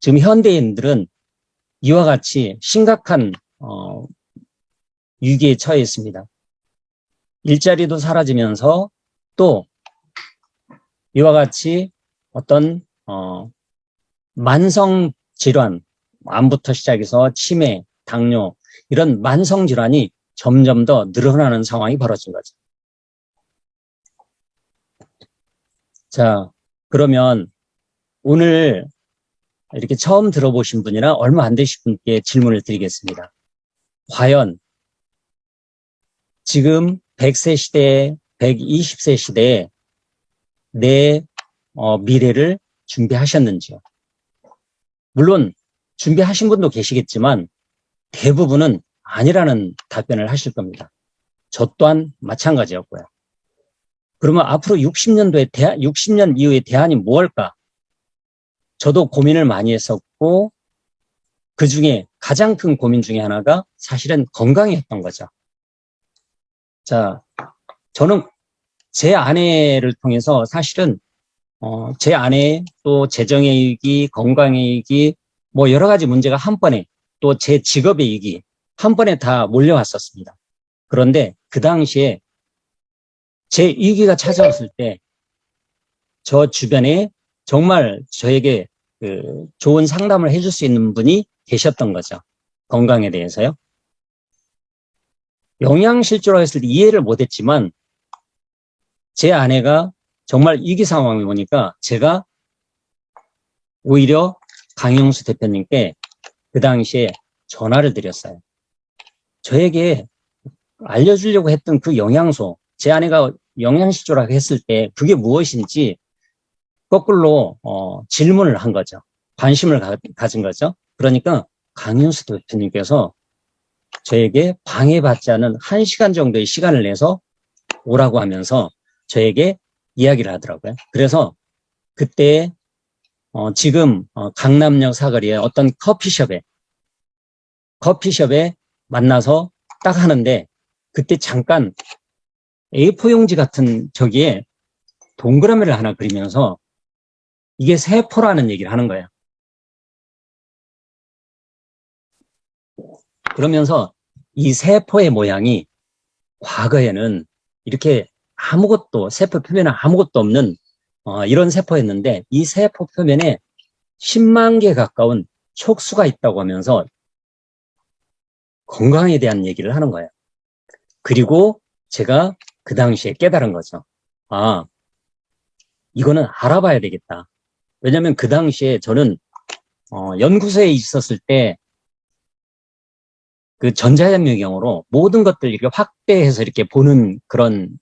지금 현대인들은 이와 같이 심각한 위기에 처해 있습니다. 일자리도 사라지면서 또 이와 같이 어떤 만성 질환, 암부터 시작해서 치매, 당뇨 이런 만성 질환이 점점 더 늘어나는 상황이 벌어진 거죠. 자, 그러면 오늘 이렇게 처음 들어보신 분이나 얼마 안 되신 분께 질문을 드리겠습니다. 과연 지금 100세 시대에 120세 시대에 내 미래를 준비하셨는지요? 물론 준비하신 분도 계시겠지만 대부분은 아니라는 답변을 하실 겁니다. 저 또한 마찬가지였고요. 그러면 앞으로 60년 이후의 대안이 무엇일까? 저도 고민을 많이 했었고 그 중에 가장 큰 고민 중에 하나가 사실은 건강이었던 거죠. 자, 저는 제 아내를 통해서 사실은 제 아내의 또 재정의 위기, 건강의 위기, 뭐 여러 가지 문제가 한 번에 또 제 직업의 위기 한 번에 다 몰려왔었습니다. 그런데 그 당시에 제 위기가 찾아왔을 때 저 주변에 정말 저에게 좋은 상담을 해줄 수 있는 분이 계셨던 거죠. 건강에 대해서요. 영양실조라고 했을 때 이해를 못했지만 제 아내가 정말 위기 상황이 오니까 제가 오히려 강영수 대표님께 그 당시에 전화를 드렸어요. 저에게 알려주려고 했던 그 영양소, 제 아내가 영양실조라고 했을 때 그게 무엇인지 거꾸로 질문을 한 거죠. 관심을 가진 거죠. 그러니까 강윤수 대표님께서 저에게 방해받지 않은 1시간 정도의 시간을 내서 오라고 하면서 저에게 이야기를 하더라고요. 그래서 그때 지금 강남역 사거리에 어떤 커피숍에 만나서 딱 하는데 그때 잠깐 A4 용지 같은 저기에 동그라미를 하나 그리면서 이게 세포라는 얘기를 하는 거예요. 그러면서 이 세포의 모양이 과거에는 이렇게 아무것도 세포 표면에 아무것도 없는 이런 세포였는데 이 세포 표면에 10만 개 가까운 촉수가 있다고 하면서 건강에 대한 얘기를 하는 거예요. 그리고 제가 그 당시에 깨달은 거죠. 아, 이거는 알아봐야 되겠다. 왜냐하면 그 당시에 저는 연구소에 있었을 때 그 전자현미경으로 모든 것들 이렇게 확대해서 이렇게 보는 그런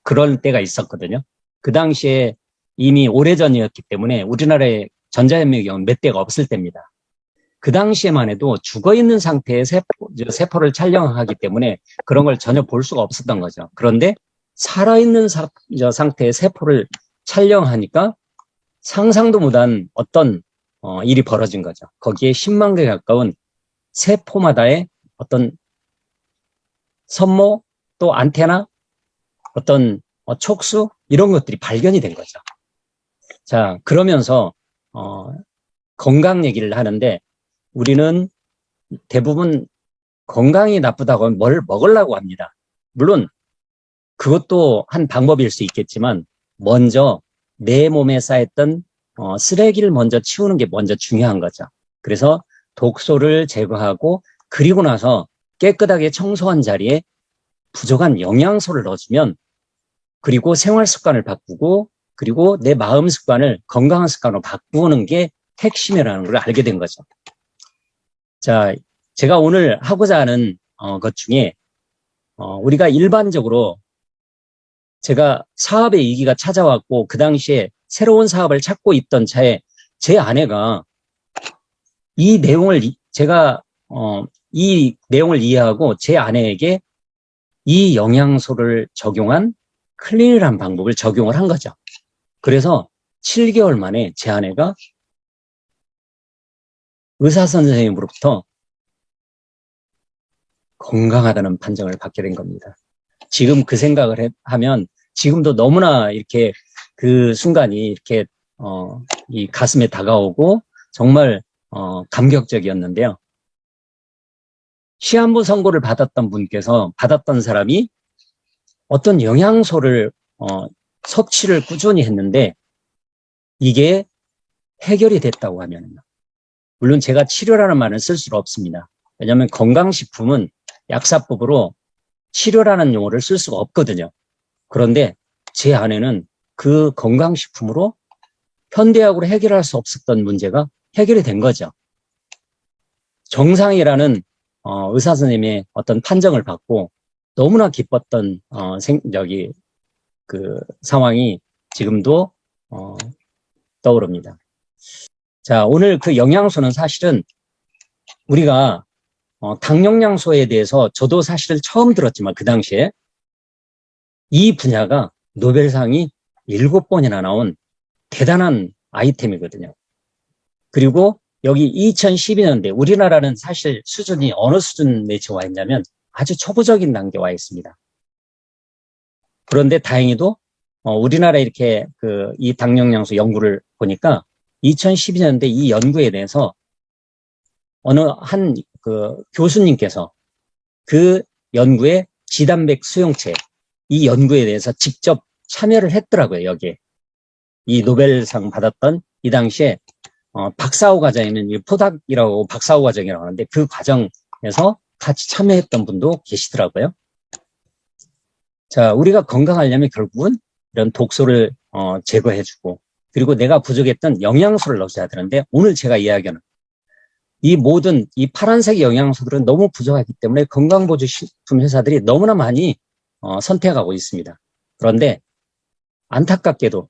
그럴 때가 있었거든요. 그 당시에 이미 오래전이었기 때문에 우리나라에 전자현미경은 몇 대가 없을 때입니다. 그 당시에만 해도 죽어있는 상태의 세포를 촬영하기 때문에 그런 걸 전혀 볼 수가 없었던 거죠. 그런데 살아있는 상태의 세포를 촬영하니까 상상도 못한 어떤 일이 벌어진 거죠. 거기에 10만 개 가까운 세포마다의 어떤 선모 또 안테나 어떤 촉수 이런 것들이 발견이 된 거죠. 자, 그러면서 건강 얘기를 하는데 우리는 대부분 건강이 나쁘다고 하면 뭘 먹으려고 합니다. 물론 그것도 한 방법일 수 있겠지만 먼저 내 몸에 쌓였던 쓰레기를 먼저 치우는 게 먼저 중요한 거죠. 그래서 독소를 제거하고 그리고 나서 깨끗하게 청소한 자리에 부족한 영양소를 넣어주면 그리고 생활 습관을 바꾸고 그리고 내 마음 습관을 건강한 습관으로 바꾸는 게 핵심이라는 걸 알게 된 거죠. 자, 제가 오늘 하고자 하는 것 중에 우리가 일반적으로 제가 사업의 위기가 찾아왔고 그 당시에 새로운 사업을 찾고 있던 차에 제 아내가 이 내용을 이 내용을 이해하고 제 아내에게 이 영양소를 적용한 클린이라는 방법을 적용을 한 거죠. 그래서 7개월 만에 제 아내가 의사 선생님으로부터 건강하다는 판정을 받게 된 겁니다. 지금 그 생각을 하면 지금도 너무나 이렇게 그 순간이 이렇게 이 가슴에 다가오고 정말 감격적이었는데요. 시한부 선고를 받았던 사람이 어떤 영양소를 섭취를 꾸준히 했는데 이게 해결이 됐다고 하면, 물론 제가 치료라는 말은 쓸 수가 없습니다. 왜냐하면 건강식품은 약사법으로 치료라는 용어를 쓸 수가 없거든요. 그런데 제 아내는 그 건강식품으로 현대약으로 해결할 수 없었던 문제가 해결이 된 거죠. 정상이라는 의사 선생님의 어떤 판정을 받고 너무나 기뻤던 그 상황이 지금도 떠오릅니다. 자, 오늘 그 영양소는 사실은 우리가 당 영양소에 대해서 저도 사실은 처음 들었지만 그 당시에 이 분야가 노벨상이 7번이나 나온 대단한 아이템이거든요. 그리고 여기 2012년대 우리나라는 사실 수준이 어느 수준에 와 있냐면 아주 초보적인 단계에 와 있습니다. 그런데 다행히도 우리나라 이렇게 이 당 영양소 연구를 보니까 2012년대 이 연구에 대해서 어느 한 교수님께서 그 연구의 지단백 수용체 이 연구에 대해서 직접 참여를 했더라고요. 여기에 이 노벨상 받았던 이 당시에 박사후 과정에는 포닥이라고 박사후 과정이라고 하는데 그 과정에서 같이 참여했던 분도 계시더라고요. 자, 우리가 건강하려면 결국은 이런 독소를 제거해주고 그리고 내가 부족했던 영양소를 넣어줘야 되는데 오늘 제가 이야기하는 이 모든 이 파란색 영양소들은 너무 부족하기 때문에 건강보조식품 회사들이 너무나 많이 선택하고 있습니다. 그런데 안타깝게도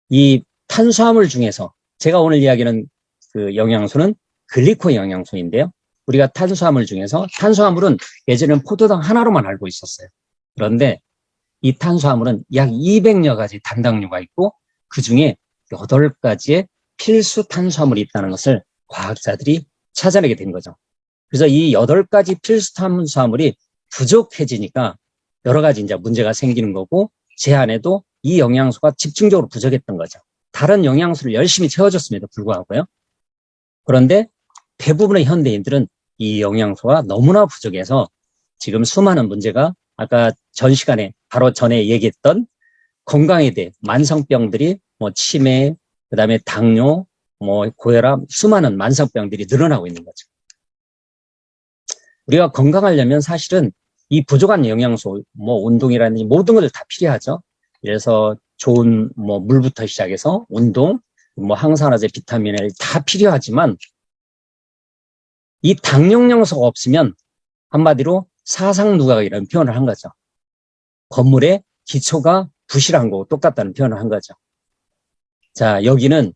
이 탄수화물 중에서 제가 오늘 이야기하는 그 영양소는 글리코 영양소인데요. 우리가 탄수화물 중에서 탄수화물은 예전에는 포도당 하나로만 알고 있었어요. 그런데 이 탄수화물은 약 200여 가지 단당류가 있고 그 중에 8가지의 필수 탄수화물이 있다는 것을 과학자들이 찾아내게 된 거죠. 그래서 이 8가지 필수 탄수화물이 부족해지니까 여러 가지 이제 문제가 생기는 거고 제 안에도 이 영양소가 집중적으로 부족했던 거죠. 다른 영양소를 열심히 채워줬음에도 불구하고요. 그런데 대부분의 현대인들은 이 영양소가 너무나 부족해서 지금 수많은 문제가 아까 전 시간에 바로 전에 얘기했던 건강에 대해 만성병들이 치매, 그다음에 당뇨, 고혈압, 수많은 만성병들이 늘어나고 있는 거죠. 우리가 건강하려면 사실은 이 부족한 영양소, 운동이라든지 모든 것들 다 필요하죠. 그래서 좋은 물부터 시작해서 운동, 항산화제, 비타민 L 다 필요하지만 이 당 영양소가 없으면 한마디로 사상누각이라는 표현을 한 거죠. 건물의 기초가 부실한 거고 똑같다는 표현을 한 거죠. 자, 여기는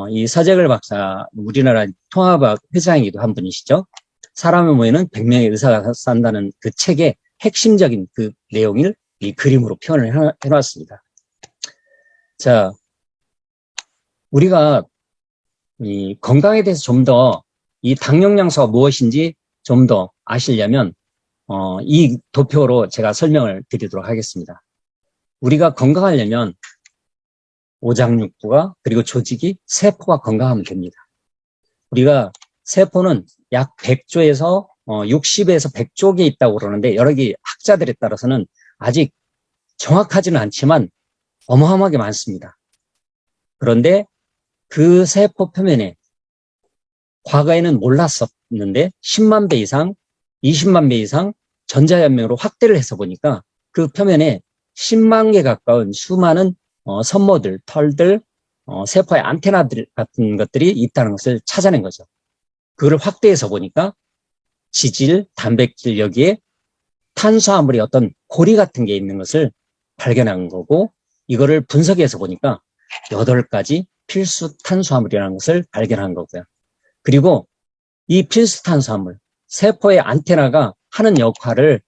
이 서재글 박사, 우리나라 통합학 회장이기도 한 분이시죠. 사람의 모에는 100명의 의사가 산다는 그 책의 핵심적인 그 내용을 이 그림으로 표현을 해놨습니다. 자, 우리가 이 건강에 대해서 좀 더 이 당 영양소가 무엇인지 좀 더 아시려면 이 도표로 제가 설명을 드리도록 하겠습니다. 우리가 건강하려면 오장육부가 그리고 조직이 세포가 건강하면 됩니다. 우리가 세포는 약 100조에서 60에서 100조 개 있다고 그러는데 여러 개 학자들에 따라서는 아직 정확하지는 않지만 어마어마하게 많습니다. 그런데 그 세포 표면에 과거에는 몰랐었는데 10만 배 이상, 20만 배 이상 전자연명으로 확대를 해서 보니까 그 표면에 10만 개 가까운 수많은 섬모들, 털들, 세포의 안테나들 같은 것들이 있다는 것을 찾아낸 거죠. 그걸 확대해서 보니까 지질, 단백질 여기에 탄수화물이 어떤 고리 같은 게 있는 것을 발견한 거고 이거를 분석해서 보니까 8가지 필수 탄수화물이라는 것을 발견한 거고요. 그리고 이 필수 탄수화물, 세포의 안테나가 하는 역할을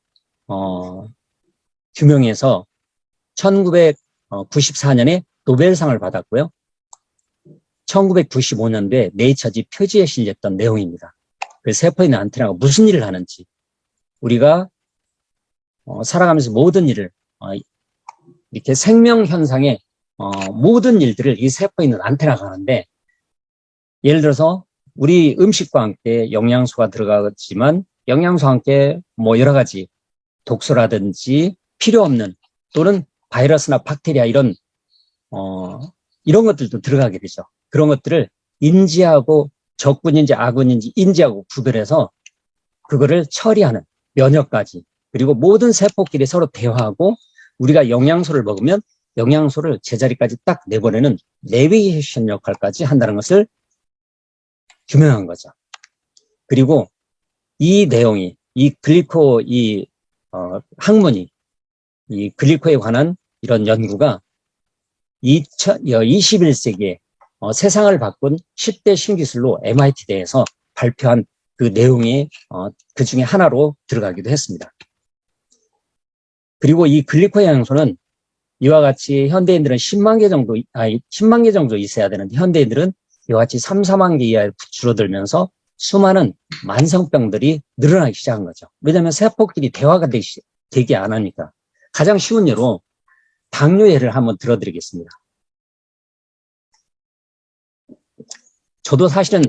규명해서 1994년에 노벨상을 받았고요. 1995년도에 네이처지 표지에 실렸던 내용입니다. 그 세포에 있는 안테나가 무슨 일을 하는지 우리가 살아가면서 모든 일을 이렇게 생명 현상에 모든 일들을 이 세포에 있는 안테나가 하는데, 예를 들어서 우리 음식과 함께 영양소가 들어가지만 영양소와 함께 뭐 여러 가지 독소라든지 필요 없는 또는 바이러스나 박테리아 이런 것들도 들어가게 되죠. 그런 것들을 인지하고 적군인지 악군인지 인지하고 구별해서 그거를 처리하는 면역까지, 그리고 모든 세포끼리 서로 대화하고 우리가 영양소를 먹으면 영양소를 제자리까지 딱 내보내는 내비게이션 역할까지 한다는 것을 규명한 거죠. 그리고 이 내용이, 학문이, 이 글리코에 관한 이런 연구가 21세기에 세상을 바꾼 10대 신기술로 MIT대에서 발표한 그 내용이 그 중에 하나로 들어가기도 했습니다. 그리고 이 글리코 영양소는 이와 같이 현대인들은 10만 개 정도 있어야 되는데 현대인들은 이와 같이 3, 4만 개 이하로 줄어들면서 수많은 만성병들이 늘어나기 시작한 거죠. 왜냐하면 세포끼리 대화가 되게 안 하니까. 가장 쉬운 예로 당뇨 예를 한번 들어드리겠습니다. 저도 사실은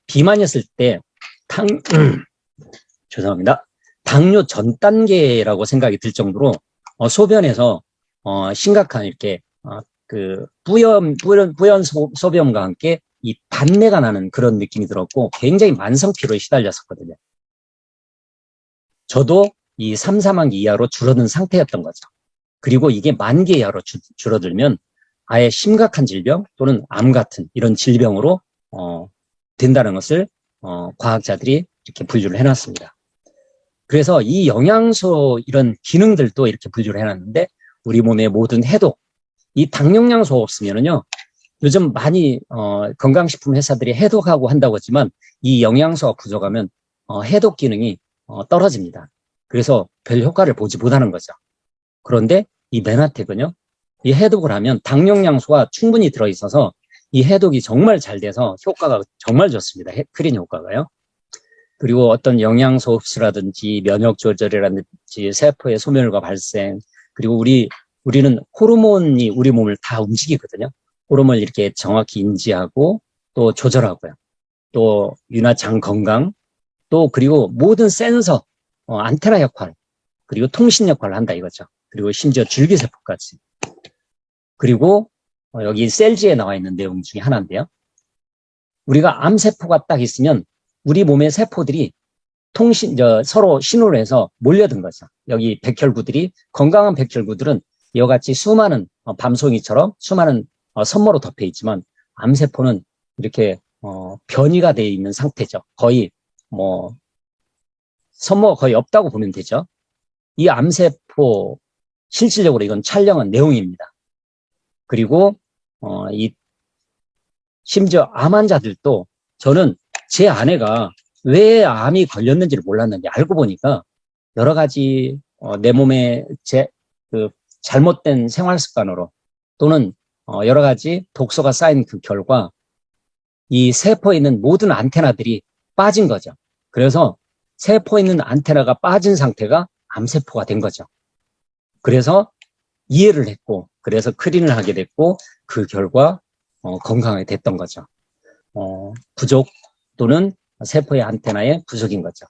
비만이었을 때 죄송합니다. 당뇨 전 단계라고 생각이 들 정도로 소변에서 심각한 이렇게 뿌연 소변과 함께 이 반내가 나는 그런 느낌이 들었고 굉장히 만성 피로에 시달렸었거든요. 저도 이 3, 4만 개 이하로 줄어든 상태였던 거죠. 그리고 이게 10,000개 이하로 줄어들면 아예 심각한 질병 또는 암 같은 이런 질병으로 된다는 것을 과학자들이 이렇게 분류를 해놨습니다. 그래서 이 영양소 이런 기능들도 이렇게 분류를 해놨는데 우리 몸의 모든 해독, 이 당영양소 없으면은요, 요즘 많이 건강식품 회사들이 해독하고 한다고 하지만 이 영양소가 부족하면 해독 기능이 떨어집니다. 그래서 별 효과를 보지 못하는 거죠. 그런데 이 메나텍은요, 이 해독을 하면 당영양소가 충분히 들어있어서 이 해독이 정말 잘 돼서 효과가 정말 좋습니다. 크린 효과가요. 그리고 어떤 영양소 흡수라든지 면역 조절이라든지 세포의 소멸과 발생, 그리고 우리는 호르몬이 우리 몸을 다 움직이거든요. 호르몬을 이렇게 정확히 인지하고 또 조절하고요. 또 유나장 건강, 또 그리고 모든 센서, 안테나 역할, 그리고 통신 역할을 한다 이거죠. 그리고 심지어 줄기세포까지. 그리고 여기 셀지에 나와 있는 내용 중에 하나인데요. 우리가 암세포가 딱 있으면 우리 몸의 세포들이 서로 신호를 해서 몰려든 거죠. 여기 백혈구들이, 건강한 백혈구들은 이와 같이 수많은 밤송이처럼 수많은 선모로 덮여 있지만 암세포는 이렇게 변이가 되어 있는 상태죠. 거의 선모가 거의 없다고 보면 되죠. 이 암세포 실질적으로 이건 촬영한 내용입니다. 그리고 심지어 암 환자들도, 저는 제 아내가 왜 암이 걸렸는지를 몰랐는데 알고 보니까 여러 가지 내 몸에 잘못된 생활 습관으로 또는 여러 가지 독소가 쌓인 그 결과 이 세포에 있는 모든 안테나들이 빠진 거죠. 그래서 세포에 있는 안테나가 빠진 상태가 암세포가 된 거죠. 그래서 이해를 했고, 그래서 크린을 하게 됐고, 그 결과 건강하게 됐던 거죠. 부족 또는 세포의 안테나의 부족인 거죠.